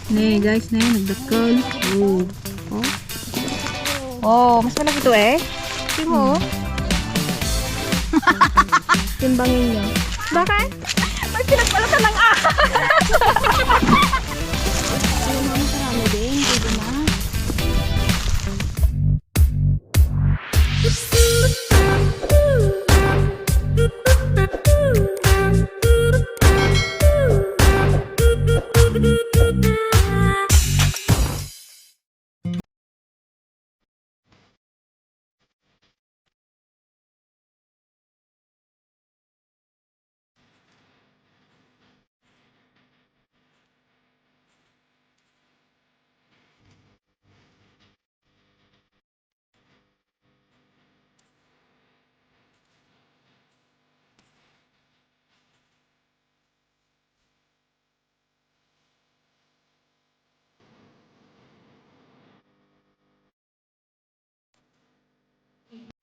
Ne guys, ne nagdakkel. Oh. Oh, mas malaki to eh. Tingnan mo. Timbangin niyo. Bakit? May pinagpalatan ng Ayun, marami din. Pwede na.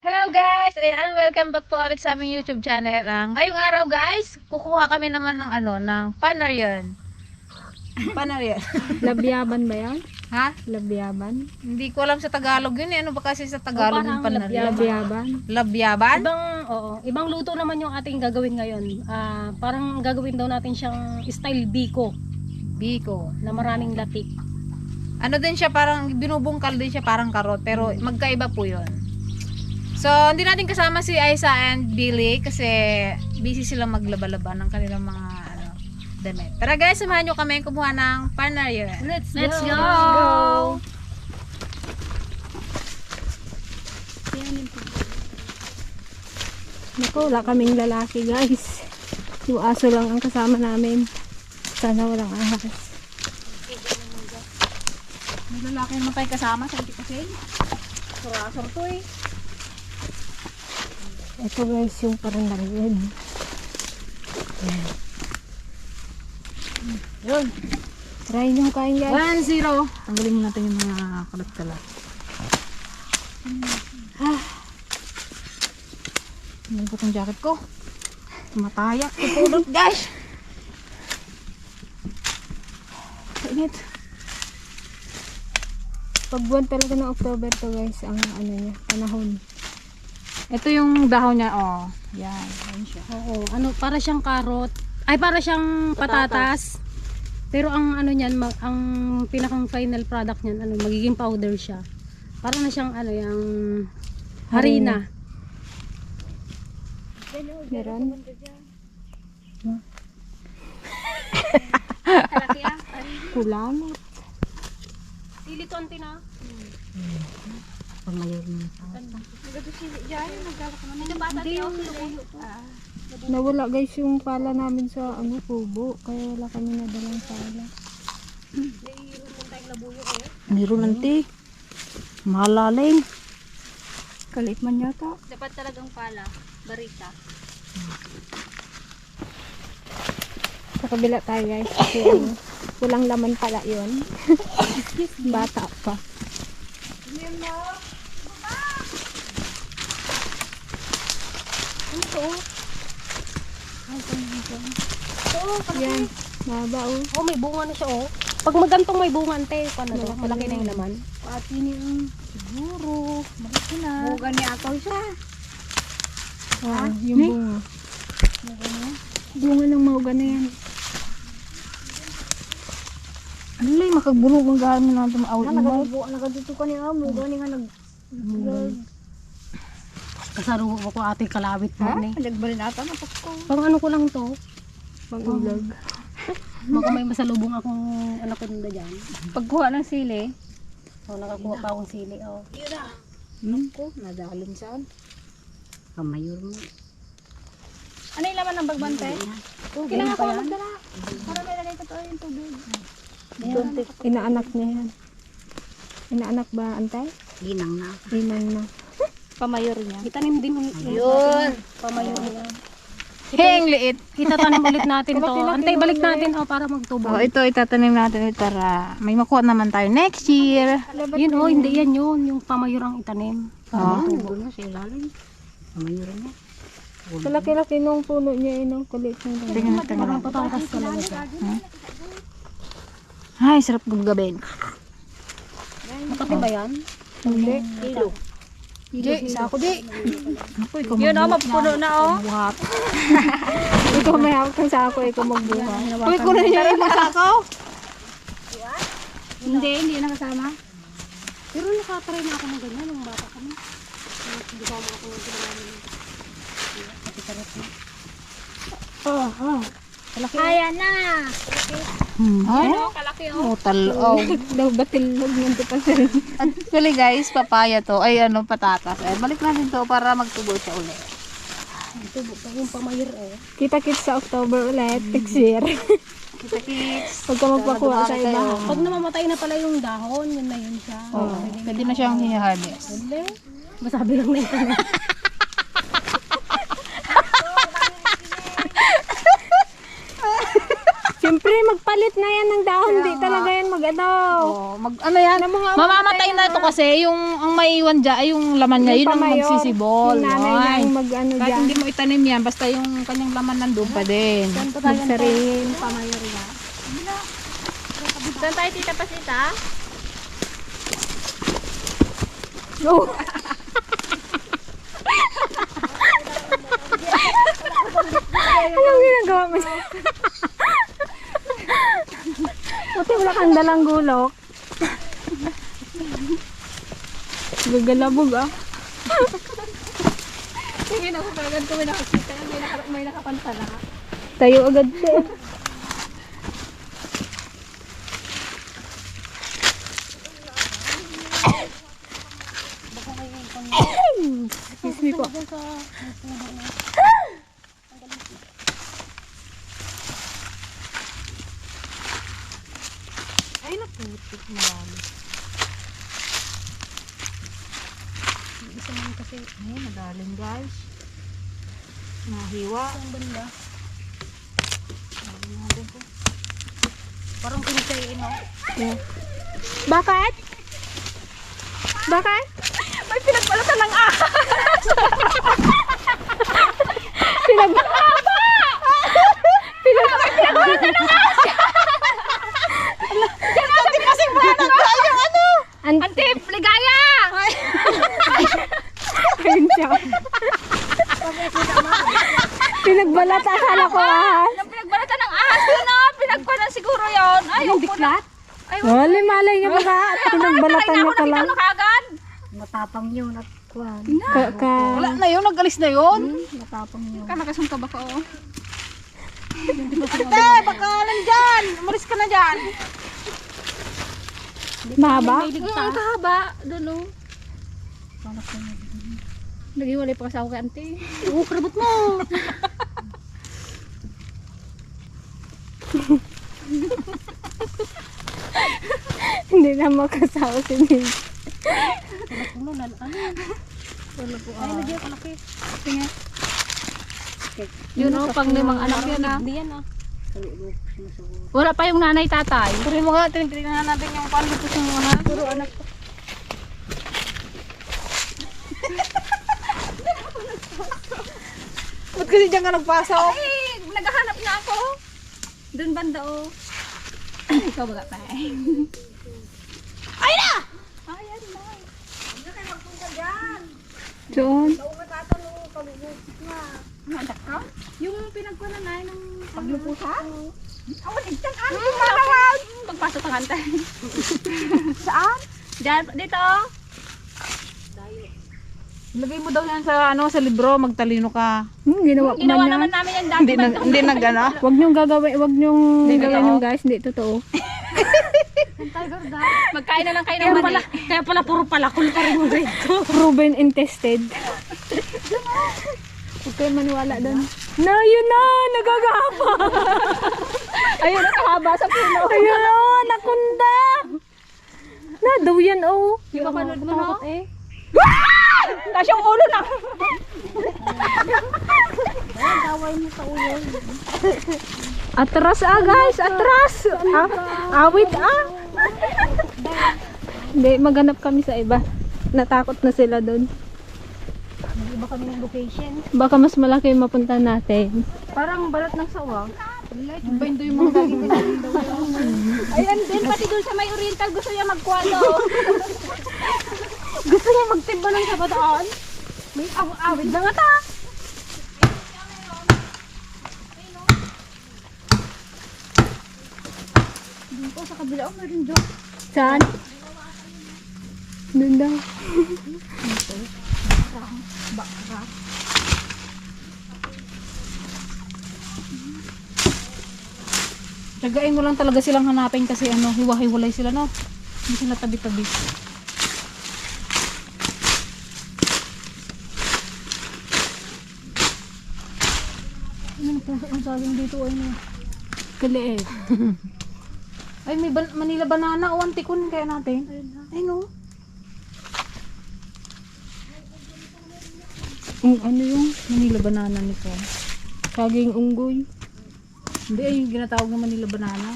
Hello guys! Ayan, welcome back po ulit sa aming YouTube channel. Ngayong araw guys, kukuha kami naman ng ng panaryan. Panaryan. Labyaban ba yan? Ha? Labyaban? Hindi ko alam sa Tagalog yun eh. Ano ba kasi sa Tagalog yung panaryan? Labyaban. Labyaban? Ibang luto naman yung ating gagawin ngayon. Parang gagawin daw natin siyang style biko Biko. na maraming latik. Ano din siya, parang binubungkal din siya parang karot. Pero magkaiba po yun. So, hindi natin kasama si Aiza and Billy kasi busy sila maglaba-laba ng kanilang mga damit. Tara guys, samahan nyo kami kumuha ng panaryan. Let's go! Naku, wala kaming lalaki guys. Yung aso lang ang kasama namin. Sana walang ahas. May lalaki naman tayo kasama sa kasi. Surasor to eh. Ito guys yung parang nariyan. Yun. Try nyo kain guys. 1-0. Tanggalin mo natin yung mga kalat-kalat. Ano po itong jacket ko? Matayak. Tutulog guys. Init. Pag buwan talaga ng October to guys, ang ano niya, panahon. Ito yung dahon niya. Oh. Yan. Yan siya. Oo, para siyang karot. Ay, para siyang patatas. Pero ang ano niyan, ang pinakang final product niyan, magiging powder siya. Para na siyang yung harina. Meron? Kulang. Siliton tina. Nawala guys yung pala namin sa kubo. Kaya wala kami nadalang pala. Meron nanti. Malalim. Kalit man yata. Dapat talagang pala, barita. Sa kabila tayo guys. Kasi kulang laman pala yun. Bata pa. Yan. Mahaba oh. Oh, may bunga na siya oh. Pag magantong may bunga ante, malaki na yung laman. Pati niya siguro. Malaki na. Bugan niya ako siya. Ah, yung bunga. Bunga ng mahuga na yan. Ano lang, makagbunog ng gano'n na natin maawit mo. Nakadito ka niya. Buga niya nga Kasaruho ko ating kalawit mo ni. Nagbalin ata na ko. Pang ano ko lang to. pang-ulag. Baka may masalubong akong anak ko nila dyan. Pagkuha ng sili. Nakakuha pa akong sili. Ko, nadalin saan. Kamayor mo. Ano yung laman ng bagbante? Kailangan ko magdala. Para may lagay ko to yung tubig. Inaanak niya yan. Inaanak ba, antay? Ginang na. Inang na. Pamayor niya. Itanim din Yun. Pamayor niya. Heng liit. Itatanim ulit natin to. Antay, balik natin para magtubo. Oh, ito itatanim natin para may makuha naman tayo next year. Yun hindi yan yun. Yung pamayor ang itanim. Oh. Tubo na sa ilalim. Pamayor niya. Sa laki-laki nung puno niya, inong kulit ng Tingnan natin. Parang patatas talaga siya. Ay, sarap gagawin. Makati ba yan? Hindi. Kilo. Di, isa ako di. Ako, ikaw Yun o, magbuhat mapuno na o. Buhat. Ikaw may hawak ng sako, ikaw magbuhat. Uy, kunin niyo yung masakaw. Hindi nakasama. Pero nakatry na ako ng ganyan nung bata kami. Hindi ko ako ng pinalaman. Ayan na! Ay, Kalaki mutal. Oh. Daw batilog ng tipasel. Actually guys, papaya to. Ay, ano, patatas. Ay, balik natin to para magtubo siya ulit. Ito pa yung pamayir eh. Kita-kits sa October ulit, next year. Kita kids. Huwag ka magpakuha sa iba. Pag namamatay na pala yung dahon, yun na yun siya. Oh, pwede na siyang hiharvest. Hindi. Masabi lang na ito. Siyempre, magpalit na yan ng dahon. Di talaga yan mag-ano. Oh, ano yan? Mamamatay na ito kasi yung ang maiwan dyan ay yung laman niya, yun ang pamayor, magsisibol. yung nanay niya Ay. yung mag-ano Kahit dyan. hindi mo itanim yan, basta yung kanyang laman nandun pa din. Magsarin, pamayor na. Saan tayo tita Pasita? Oh! Anong ginagawa mo? Buti wala kang dalang gulok. Gagalabog ah. Sige na, kagad ko may nakakita. May nakapantala. Tayo agad siya. Excuse me po. Ay, naputik na lalo. Isa naman kasi, ay, madaling guys. Nahiwa. Ang banda. Sabi natin po. Parang pinagsayin o. Bakit? Bakit? May pinagbalatan ng ahas! Antip! Ligaya! Ayun siya. Pinagbalata, akala ko ah. Yung pinagbalatan ng ahas doon o! Pinagkuhan siguro yun! Ay, yung diklat? Ay, Wala, malay niya baka pinagbalatan niya pala. nakita na kagad! Matapang yun at kuwan. Wala na yun, nag-alis na yun. Matapang yun. Nakasungkab ako o. Ate, baka nandyan. Umalis ka na dyan. Mahaba? Ang kahaba doon o. Naghiwalay pa kasi ako kay ante. Oo, karabot mo! Hindi na makasawa si Mil. Ano na ano? Ay, nagyan kalaki. Tingnan. Yun o, pang limang anak yun ah. Hindi yan ah. Wala pa yung nanay tatay. Puri mo nga, tinignan natin yung paano dito sa mga. Puro anak ko. Ba't kasi dyan ka nagpasok? Ay, naghahanap na ako. Doon banda o. Ikaw ba ka Ay na! Ayan na. Doon. Yung pinagkunan na ng Paglupusa? awan, igtan ano yung malawag. Pagpasok ang ante. Saan? Diyan, dito o. Ilagay mo daw yan sa ano sa libro, magtalino ka. Ginawa ko Ginawa man naman yan. namin yan dati. Hindi nag ano. Huwag niyong gagawin, huwag niyong Hindi gawin totoo. yung guys, hindi totoo. Magkain na lang kayo ng mani. Kaya pala puro palakol pa rin yung grade ko. Proven and tested. Huwag kayo maniwala doon. Na, yun na! Nagagapa! Ayun, nakahaba sa puno. Ayun o! Nakunda! Na, daw yan o. Yung kapanood mo no? Eh. Kasi yung ulo na. Atras ah guys! Atras! Awit ah! Hindi, maghanap kami sa iba. Natakot na sila doon. Iba kami ng location. Baka mas malaki yung mapunta natin. Parang balat ng sawa. Iba yung mga daging kasi. Ayan din, pati doon sa may oriental gusto niya magkwado. Gusto niya magtimba ng sabataan. May awid na nga ta. Dito sa kabila, meron dyan. Saan? Doon daw. Tsagain mo lang talaga silang hanapin kasi ano, hiwa-hiwalay sila, no? Hindi sila tabi-tabi. Ano puso ang saging dito ay no? Kaliit. Ay may Manila banana o antikon kaya natin. Ay no. Ano yung Manila banana nito. saging unggoy? Hindi ay yung ginatawag na Manila banana.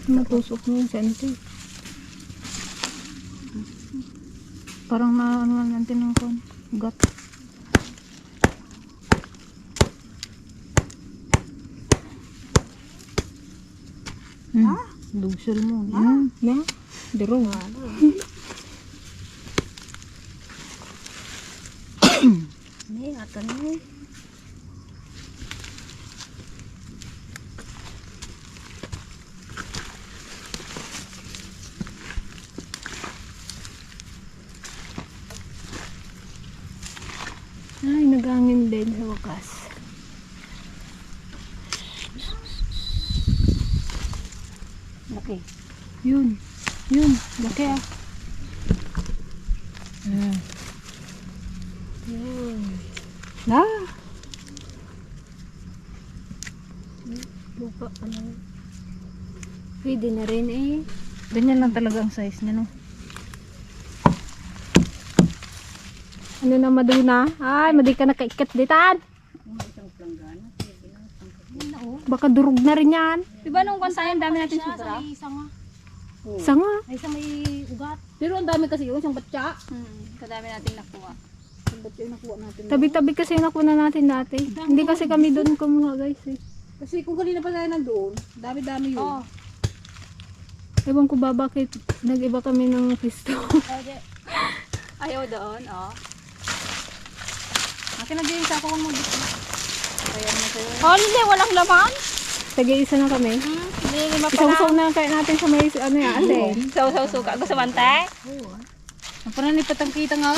Matusok mo yung sente. Parang na ano natin ng kon. Ugat. Dugsol mo. Na? Durong. Hindi, ato na eh. Ay, nagangin din sa wakas. Laki. Yun. Yun. Laki ah. Na. Lupa, ano. Pwede na rin eh. Ganyan lang talaga ang size niya, no? Ano na maduna? Ay, madi ka nakaikat ditan. Baka durog na rin yan. Diba nung kansayan dami natin sobra? Sanga. Ay sa may ugat. Pero ang dami kasi yun, siyang batya. Kadami nating nakuha. Ang batya yung nakuha natin. Tabi-tabi kasi yung nakuha natin dati. Hindi kasi kami doon kumuha guys eh. Kasi kung kanina pa tayo nandoon, dami-dami yun. Oh. Ewan ko ba bakit nag-iba kami ng pisto. Ayaw doon, oh. Akin na dyan, sako kong mag-ito. Ayan na sa'yo. Oh, hindi, walang laman. Tag-iisa na kami. Hindi, lima pa Isaw-saw na kaya natin sa may ano yan atin. Saw-saw suka. Gusto mante? Ang pananipat ang kita nga.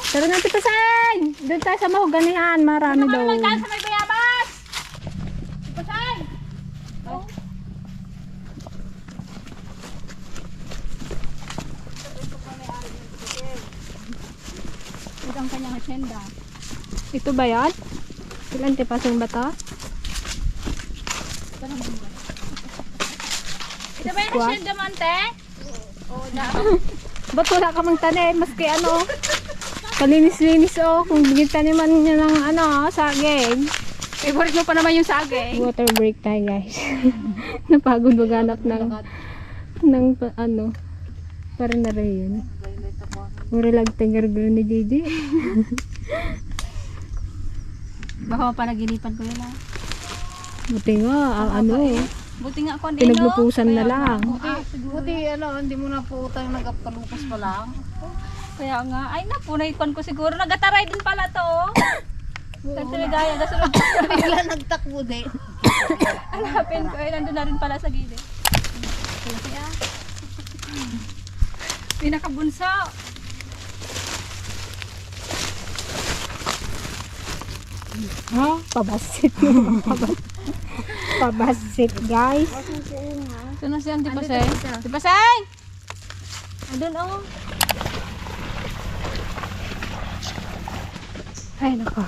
Tara na Tipasan! Doon tayo sa mahuganihan. Marami daw. Sa may bayabas! Pasay! Ito ang kanyang asyenda. Ito ba yan? Ilan Tipasan ba to? Ito ba yung asyenda, mante? Oo, na. Ba't wala ka mang tanim? Maski ano? Kalinis-linis oh. Kung taniman niya ng ano, saging. Favorite mo pa naman yung saging. Water break tayo guys. Napagod maghanap ng ano. Para na rin. Uri lang tingar-gar ni Didi. Baka mapanaginipan ko yun, ah. Buti nga, ang ano eh. Buti nga ako, Pinaglupusan na lang. Buti, ano, hindi mo na po tayo nagkalupas pa lang. Kaya nga, ay napunay kon ko siguro. Nagataray din pala to. Kasi ligaya, nasunod. Bigla nagtakbo din. Hanapin ko, ay nandun na rin pala sa gilid. Kaya, pinakabunso. Ha? Pabasit mo. Pabasit guys. Ito na siya, di pasay. Di pasay! Andun, oh. Ay nako.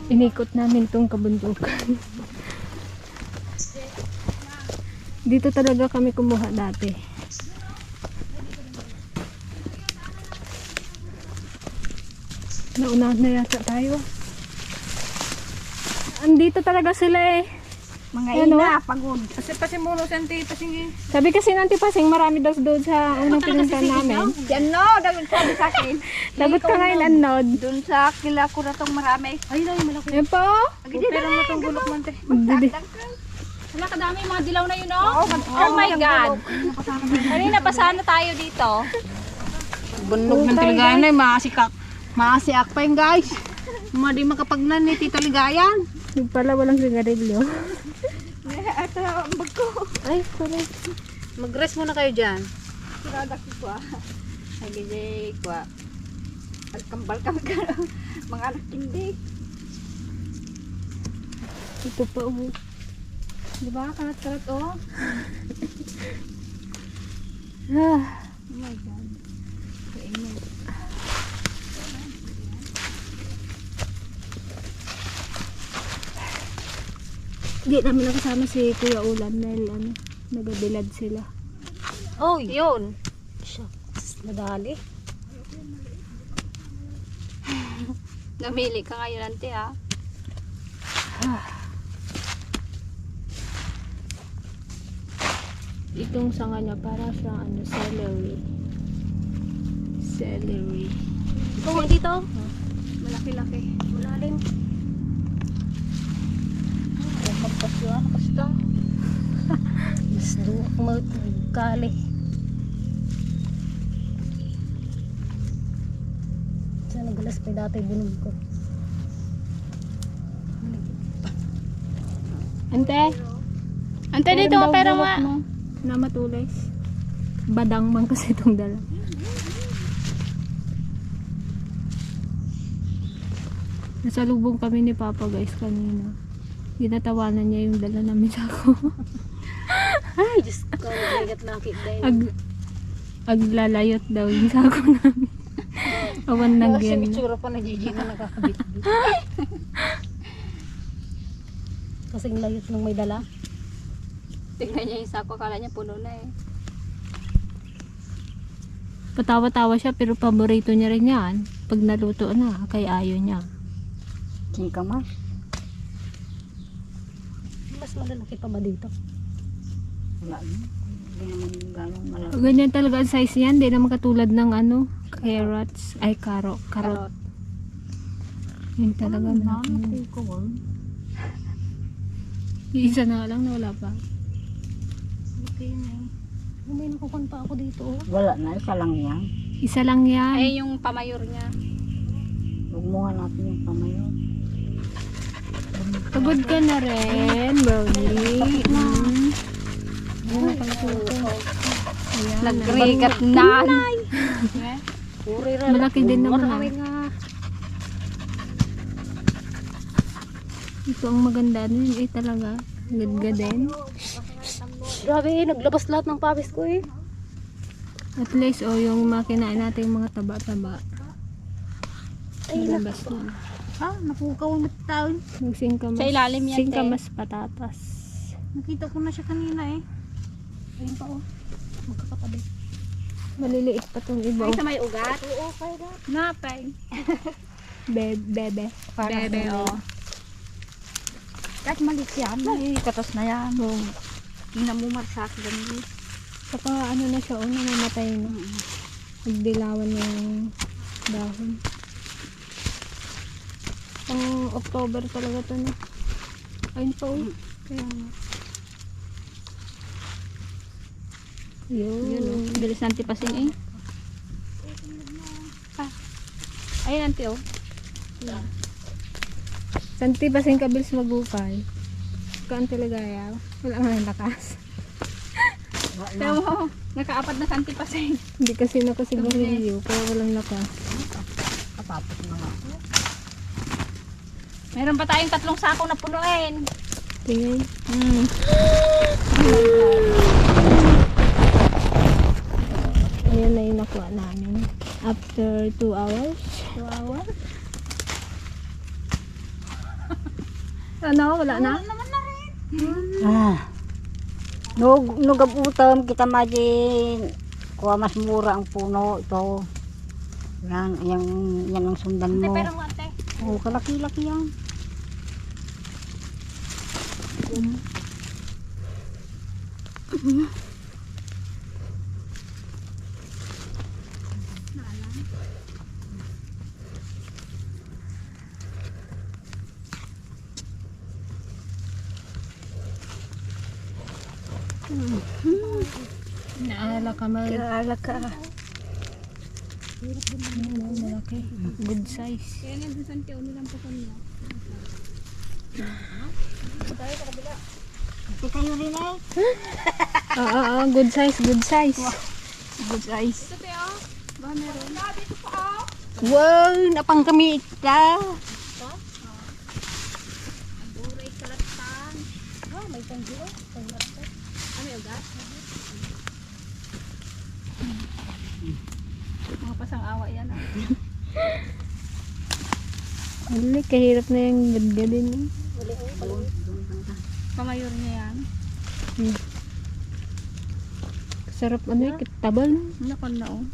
Inikot namin itong kabundukan. Dito talaga kami kumuha dati. Nauna na yata tayo. Andito talaga sila eh. Mga Ano? ina, pagod. Kasi pasimuno siya, pasingi. Sabi kasi ng Tipasing marami daw doon sa unang pinuntahan namin. Yan no, dapat sabi sa akin. Lagot ka ngayon, Anod. Doon sa kila ko na itong marami. Ay, na yung malaki. Ayan po. Pero mo itong gulok man, te. Magdidi. Wala kadami yung mga dilaw na yun, oh. Oh my God. Kanina pa sana tayo dito. Bundog ng Tiligayan na, maasiak pa yun guys. Mga di makapagnan ni Tita Ligayan. Yung pala walang sigarilyo. Ito ang bag ko. Ay, sorry. Mag-rest muna kayo dyan. Siradak ko ah. Nagigay ko ah. Balkam ka. Mga anak hindi. Ito pa, oh. Diba? Karat-karat oh. Ah. Oh my God. Kainit. Hindi namin nakasama si Kuya Ulan dahil ano, nagabilad sila. Oh, Yun. shucks. Madali. Namili ka ngayon, ante ha. Itong sanga niya para sa ano, celery. Celery. Ikaw dito. Malaki-laki. Malalim. Magpasyon, basta. Gusto ako magkali. Sa nagalas pa dati bunog ko. Ante, Ante dito meron ka daw pero bulok nga. mo na matulis. Badang man kasi itong dala. Nasalubong kami ni Papa guys kanina. Ginatawanan niya yung dala namin sa ako. Ay, Diyos ko. Naglagat laki dahil. Aglalayot daw yung sako namin. Awan na Kasi gan. itsura pa na Gigi na nakakabit-bit. Kasing layot nung may dala. Tingnan niya yung sako. Akala niya puno na eh. Patawa-tawa siya pero paborito niya rin yan. Pag naluto na, kaya ayaw niya. Chika ma. Mas malalaki pa ba dito? Wala na. Hindi naman gano'ng malaki. Ganyan talaga ang size niyan. Hindi naman katulad ng ano, carrots. Ay, karot. Yun talaga na. Isa na lang na wala pa. Okay na eh. May nakukuhan pa ako dito. Oh. Wala na, isa lang yan. Isa lang yan. Ay yung pamayor niya. Huwag mo nga natin yung pamayo. Pagod ka na rin, Brownie. Ayan, Nagrigat na. Puri rin. malaki din naman Marami ah. nga. Ito ang maganda nun eh talaga. Gadga din. Grabe eh. Naglabas lahat ng pawis ko eh. At least yung makinain natin yung mga taba-taba. Nalabas na. Ha? Napukaw na taon. Magsingkamas. Sa ilalim yan, te. Singkamas patatas. Nakita ko na siya kanina eh. Ayun pa oh. Magkakatabi. Maliliit pa tong iba. Ay sa may ugat. Oo, kaya na. Napay. Bebe. Bebe oh. Kahit malit yan. Ay, katas na yan. Tingnan mo marsak ganun. Saka ano na siya, namamatay na. Nagdilawan na yung dahon. Pang October talaga to na. Ayun pa Kaya nga. Yun. Bilis nanti pasing eh. Ayun nanti oh. Santi pa sing kabilis magukay. Kaan Tiligaya. Wala nga yung lakas. Pero nakaapat na santi pasing. Hindi kasi nakasigarilyo. Kaya walang lakas. Kapapot na nga. Meron pa tayong 3 sako na punuin. Tingin. Ayan na yung nakuha namin. After 2 hours. 2 hours. Ano? Wala na? Nugabutam kita majin kuha mas mura ang puno ito. Yan ang sundan mo. Pero ate. Oh, kalaki-laki yan. Naala ka mag... Kilala ka. Malaki. Good size. Hindi kayo rin eh. Oo, good size, good size. Good size. Wow, napang kami ita. Mga pasang-awa yan. Wala, kahirap na yung gadgadin. Eh. Pamayor niya yan. Sarap ano eh, tabal. Nakon na oh.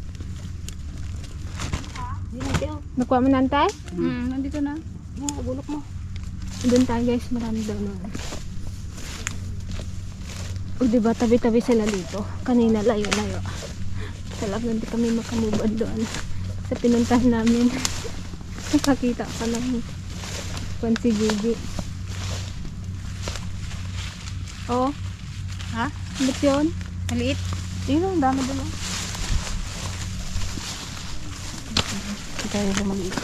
Nakuha mo na antay? Nandito na. Bulok mo. Doon tayo guys, marami daw na. O diba, tabi-tabi sila dito. Kanina layo-layo. Salap na di kami makamubad doon. Sa pinuntahan namin. Nakakita ka lang. Kwan si Gigi. Oh. Ha? Ba't yun? Maliit. Yun, ang dami doon. Oh. Tayo lumaliit.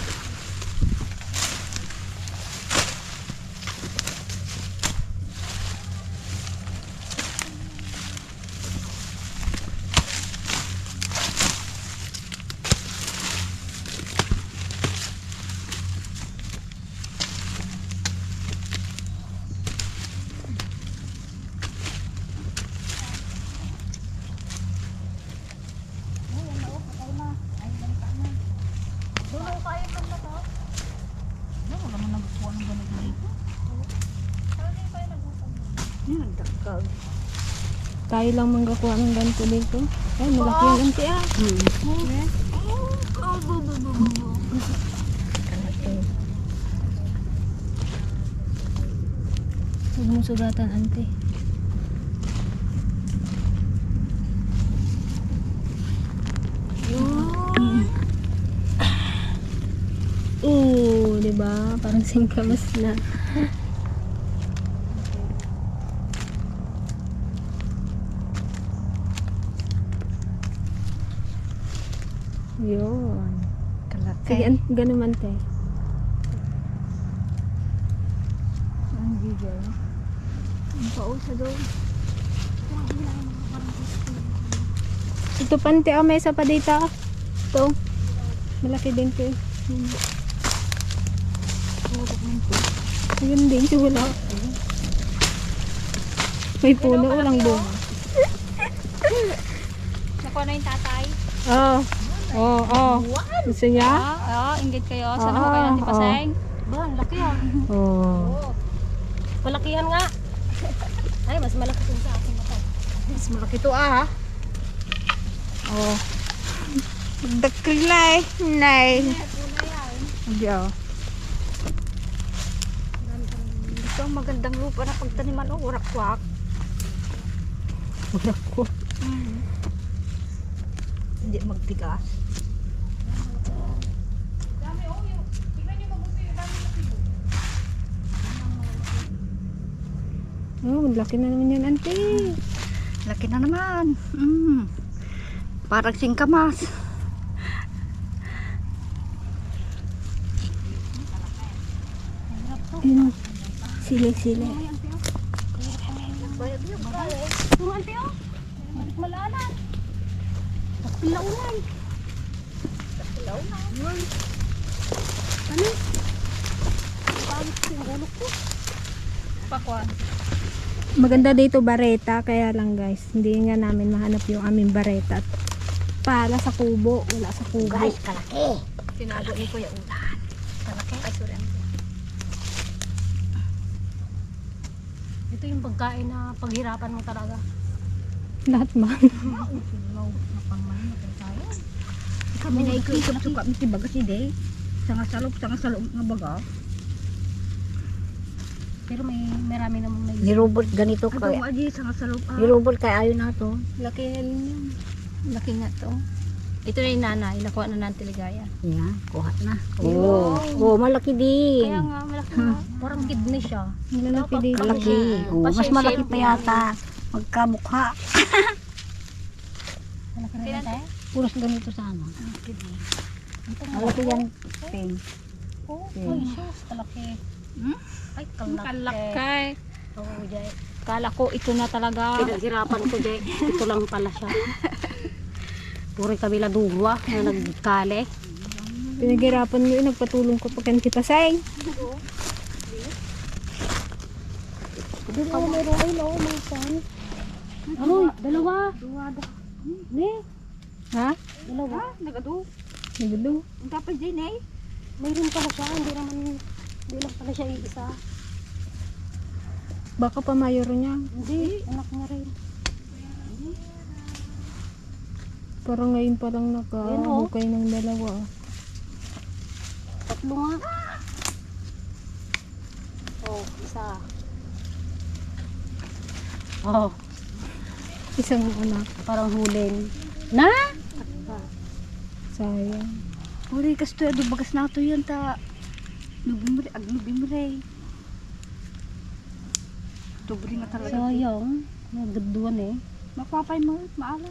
Tayo lang manggakuha ng ganito dito. Ay, malaki yung ganti ah. Huwag mong sugatan, ante. Oo, diba? Parang singkamas na. Yun. Sige, ganun man te. Ang gigay. Ang pausa doon. Ito pante, oh, may isa pa dito. Ito. Malaki din to. Ayun din, so wala. May puno, walang bunga. Nakuha na yung tatay. Oh. Oh, oh. Gusto niya? Inggit kayo. Saan ako kayo natin paseng? Ba, ang laki ah. Oh. Malakihan nga. Ay, mas malaki din sa akin ito. Mas malaki to ah. Oh. Dakilay. Nay. Hindi oh. Ito ang magandang lupa na pagtaniman. Warak-wak. Wala ko. Hindi magtigas. Oh, laki na naman yan, ante. Laki na naman. Parang singkamas. Yun. Sili-sili. Turuan tayo. Malalat. Pilaunan. Ano? Pagit ko yung ulo ko. Pakwan. Maganda dito bareta, kaya lang guys, hindi nga namin mahanap yung aming bareta. Para sa kubo, wala sa kubo. Guys, kalaki. Tinago ni Kuya Ulan. Malaki. Ay, sorry. Ito yung pagkain na paghirapan mo talaga. Lahat man. Kami na ikot sa kami tibaga si Day. Sanga salop nga baga. Pero marami namang may... Ni Robert ganito Ito kay. mo aji sanga salop. Ni Robert kay ayo na to. Laki na rin yun. Laki nga to. Ito na yung nanay. Nakuha na natin ligaya. Yan, kuha na. Oh, oh, malaki din. Kaya nga, malaki nga. Parang kidney siya. Malaki dito. Malaki. Oh, mas malaki pa yata. magkamukha. Malaki rin ate? Puros ganito sana. Malaki yan, Ping. Oh, Hmm. ay, sus, kalaki. Ay, kalaki. Kalakay. Oo, Jay. Kala ko ito na talaga. Pinaghirapan ko, Jay. Ito lang pala siya. Puri kabila dugwa na nagkale. Pinaghirapan mo yun, nagpatulong ko pag kita say. Ano? Dalawa. Ne? Ha? Dalawa. Nagado. Nagdo. Ang dapat din eh. Mayroon pala siya. Hindi lang pala siya iisa. Baka pa mayor niya. Hindi. Anak niya rin. Parang ngayon pa lang Ayun, oh. nakahukay ng dalawa. Tatlo nga. Oh, isa. Oh, Isang anak. parang huling. Na? Sayang. Uri kasto ado bagas na to yun ta. Nubi mo rin. Dobre nga talaga. Sayang. Nagduduan eh. Mapapay mo, maala.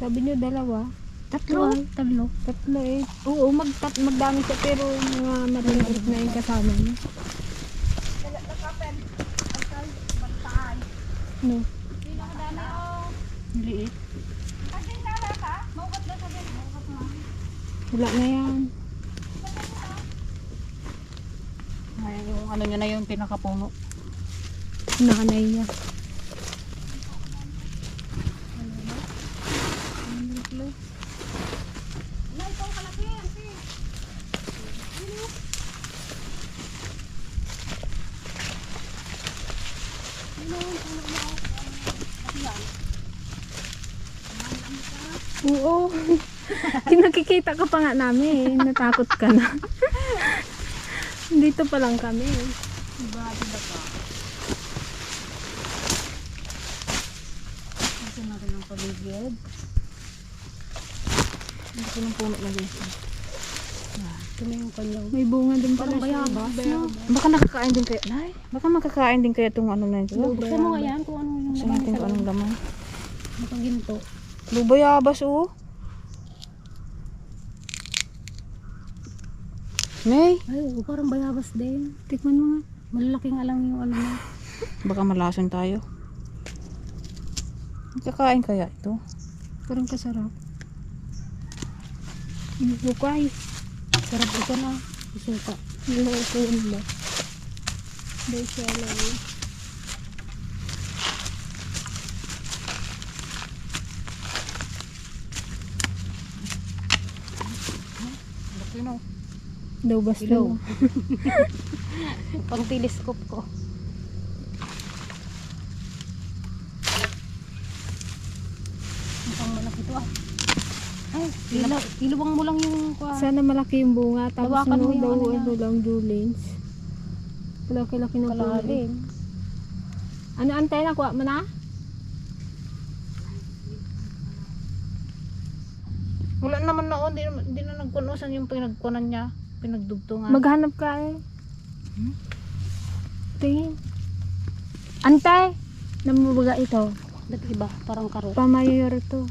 Sabi niyo dalawa. Tatlo. Tatlo eh. Oo, magdami siya pero mga maliliit na yung kasama niya. No. Liit. Wala na yan. Ay, yung ano niya na yung pinakapuno. Nakanay niya. Oo. Nakikita ka pa nga namin. Natakot ka na. Dito pa lang kami. Gusto natin ng paligid. Hindi ko ng puno na dito. Ito na yung kanyang. May bunga din pala Parang bayabas, no? Baka nakakain din kaya, Nay? Baka makakain din kaya itong ano na ito. Buksan mo nga yan kung ano yung Gusto laman natin sa kung anong laman. Mukhang ginto. Lubayabas, oh. May, Ay, oo, parang bayabas din. Tikman mo nga. Malalaking alang yung ano na. baka malason tayo. Makakain kaya ito? Parang kasarap. Bukay. Sarap ito na. Isuka. Wala ko yun ba? Dahil siya lang. Daw basta. Ilaw. Pang telescope ko. Mukhang malaki ito ah. Ay, iluwang mo lang yung Sana malaki yung bunga. Tapos Lawakan mo yung daw ano niya. ano lang Julins. Laki-laki ng bunga. kalalim. Ano antay na? Kuha mo na? Wala naman na, oh. Di na nagkunusan yung pinagkunan niya. Pinagdugtungan. Maghanap ka eh. Tingin. Antay! Namubuga ito. Ba't iba? Parang karot. Pamayor to.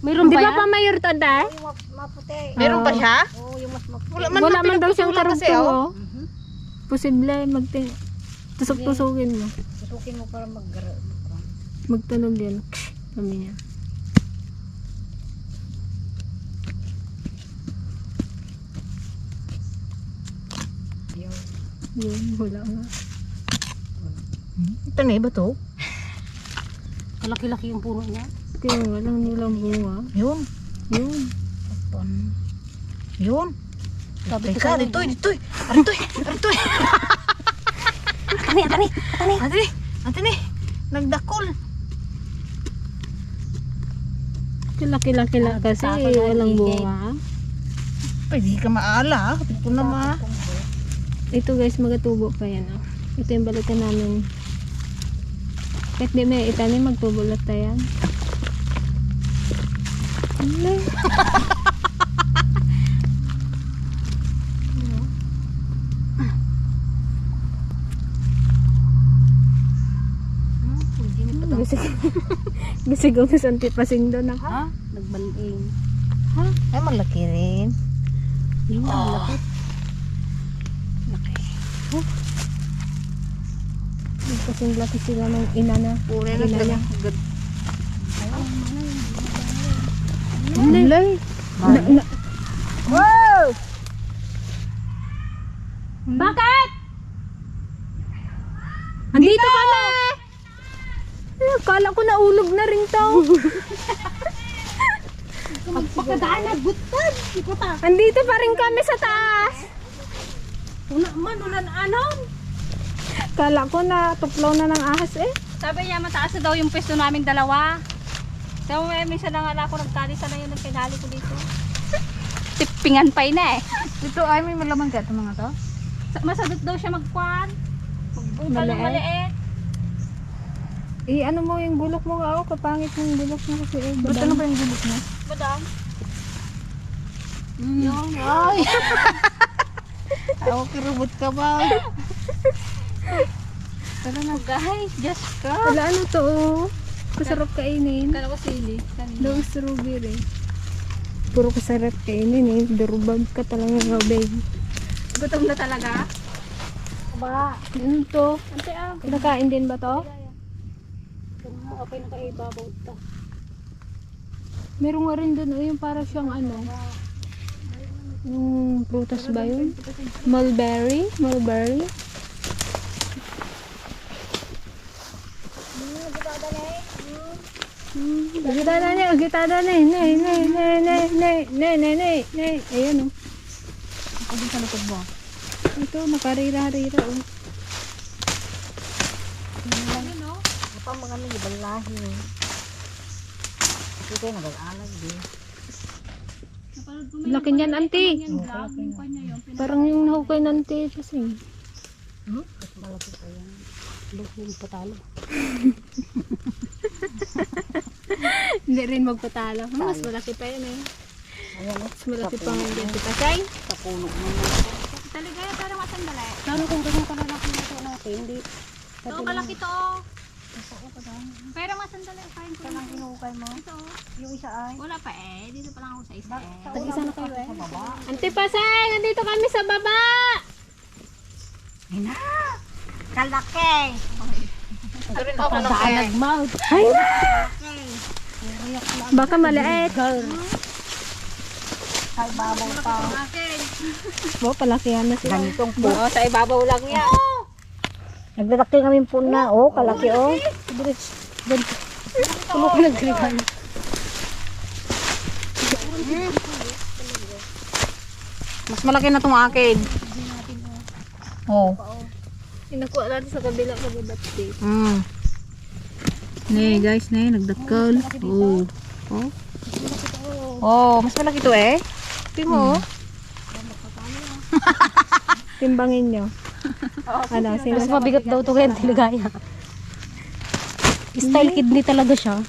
Mayroon Di ba ba yan? pamayor to, Day? Yung maputi. Meron pa siya? Oo, yung mas maputi. Wala Wala man daw siyang pinagputulan kasi, karugtong, oh. oh. Posible, tusok-tusokin mo. Tutukin mo para Magtunog yan. Kami niya. Yun, wala nga. Ito na ba to? Kalaki-laki yung puno niya. Kaya nga lang nilang bunga. Yun. Yun. Yun. Sabi ko Teka, sa'yo, ditoy. Atani! Ate ni. Nagdakol. Laki-laki lang kasi Takot na walang higit. bunga. Pwede ka maala. Kapit ko na ma. Ito guys, magatubo pa yan. Oh. Ito yung balikan namin. Kahit di may itanim, magtubulat tayo yan. Ano? Gisigaw sa antipasing doon. Ha? Nagbaling. Ay, malaki rin. Yung malaki. Kasing laki sila ng ina na. Pure Ina niya. Ulay. Wow! Bakit? Andito ka na! Kala ko naulog na rin to. Pagkadaan na butad. Ikuta. Andito pa rin kami sa taas. Unan anon. Kala ko na tuklaw na ng ahas eh. Sabi niya mataas na daw yung pwesto naming dalawa. So minsan na nga ako nagtali sana yun ang kinali ko dito. Tippingan pa na eh. Ito ay may malaman ka ito mga to. Masadot daw siya magkwan. Magbukal ng maliit. Ano mo yung bulok mo nga ako, kapangit mo yung bulok mo kasi eh. Ba't ano ba yung gulok mo? Badang. Yung, ay! Ako kirubot ka ba? Tara na guys, just ka. Wala ano to oh. Kasarap kainin. Kala ko sili. Daw strawberry. Puro kasarap kainin eh. Durubag ka talaga Robin. Gutom na talaga. Ba? Ano to? Ante ah. Kinakain din ba to? Okay na kayo ibabaw ta. Meron nga rin doon yung para siyang ano. Yung prutas ba yun? Mulberry? Mulberry? Agitada niya, agitada na eh. Nay, nay, nay, nay, nay, nay, nay, nay, nay. Ayan o. Ako din sa likod mo. Ito, nakarira-rira o. Apa mga nang ibalahi. Ito kayo nag-alag din. Laki niyan, auntie. Parang yung nahukay ng auntie kasi. Mas malaki pa yan. Yung patalo. Hindi rin magpatalo. Mas malaki pa yan eh. Ayan o. Mas malaki pa nga yung pasay. Sa puno mo na. Talaga pero masandali. Lalo kung ganyan kalalaki na ito natin, hindi. Ito malaki to. Pero masandali. Kain ko lang hinukay mo. Ito. Yung isa ay. Wala pa eh. Dito pa lang ako sa isa eh. Tag-isa na kayo eh. Auntie Pasay, nandito kami sa baba. Kalaki! Ito rin ako malaki. Nagmouth. Ay! Baka maliit. Sa ibabaw pa. Bo, palakihan na sila. Ganitong po. Oo, sa ibabaw lang yan. Naglalaki kami po na. Oh, kalaki oh. Tulog ko nagkripan. Mas malaki na itong akin. Oh. Inakuha natin sa kabila pagbabatid. Nee guys, nee, nagdakal. Oh. Oh. Oh, mas malaki to eh. Tingnan mo. Timbangin nyo. Ano, Mas mabigat daw ito kaya tilagaya. Style kidney talaga siya.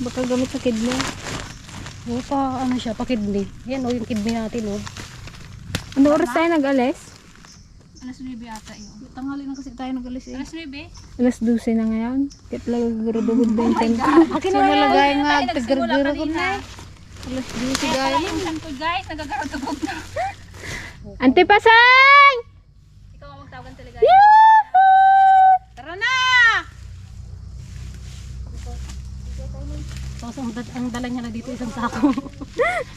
Baka gamit sa kidney. O pa ano siya, pa kidney. Yan o yung kidney natin o. Ano oras tayo nag-alis? Alas 9 ata yun. Tanghali na kasi tayo nag-alis eh. Alas 9? Alas 12 na ngayon. Kaya talaga garudugod ba yung tent ko? Akin na malagay nga, Ay, nagsimula tagar-gara ko kanina. na. Alas 12 Kaya gaya. pala yung sangkod guys, nagagarotugog na. Auntie Pasay! Ikaw ang magtawagan talaga. Tara na! Tapos ang dala niya na dito isang sako.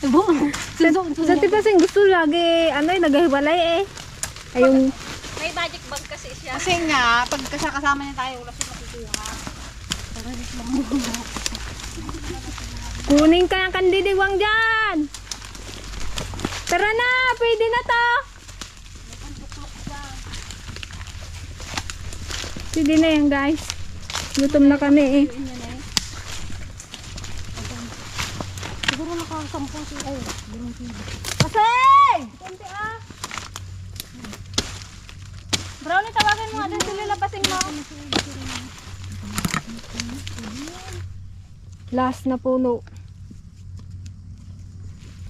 Buong. Sa Auntie Pasay gusto lagi, ano eh, naghiwalay eh. Ayong, May magic bag kasi siya. Kasi nga, pag kasama niya tayo, wala siya makukuha. kunin ka ng kandidiwang dyan! Tara na! Pwede na to! Pwede na yan guys. Gutom na kami eh. Siguro nakasampo si ay. Pasay! Brownie, tawagan mo natin sila lapasin mo. Last na puno.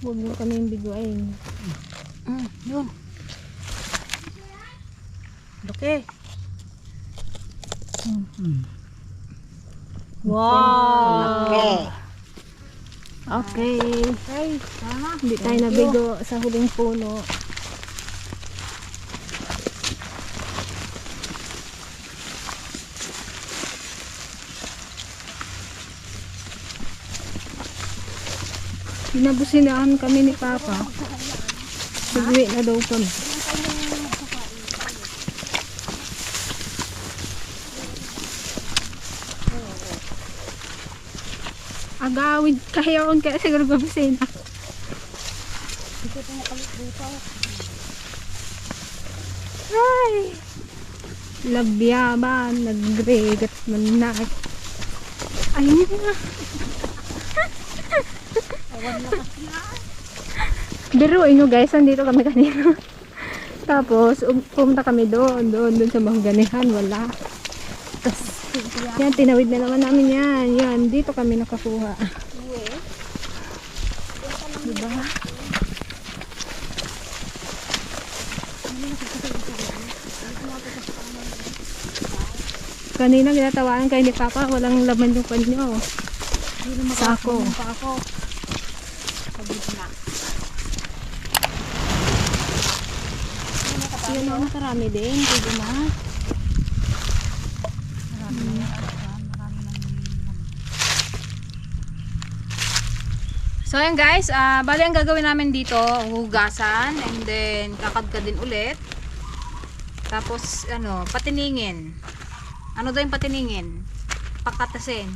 Huwag mo kami yung biguain. Yun. Okay. Wow! Okay. Okay. Hindi tayo nabigo sa huling puno. Binabusinaan kami ni Papa. Sigwi na daw kami. Agawid kayaon kaya siguro babusina. Ay! Labyaban, nagregat man na. Ayun na. Biruin nyo guys, nandito kami kanina. Tapos, pumunta kami doon sa Mahganihan, wala. Tapos, yan, tinawid na naman namin yan. Yan, dito kami nakakuha. Diba? Kanina ginatawanan kayo ni Papa, walang laman yung kanyo. Sako. Yan o, nakarami din. Pwede na. So ayan guys, bali ang gagawin namin dito, hugasan and then kakadkadin ulit. Tapos ano, patiningin. Ano daw yung patiningin? Pakatasin.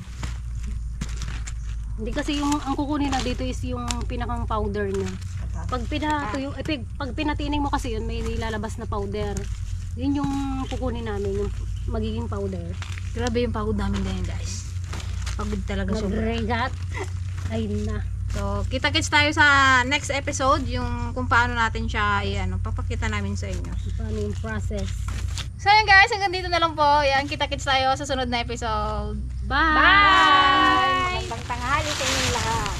Hindi kasi yung ang kukunin na dito is yung pinakang powder niya. Pag pinatuyo, pag pinatining mo kasi yun, may nilalabas na powder. Yun yung kukunin namin, yung magiging powder. Grabe yung pagod namin din guys. Pagod talaga sobra. Magregat. Ayun na. So, kita-kits tayo sa next episode, yung kung paano natin siya, papakita namin sa inyo. Paano yung process. So ayan guys, hanggang dito na lang po. Yan, kita-kits tayo sa sunod na episode. Bye! Magandang tanghali sa inyong lahat.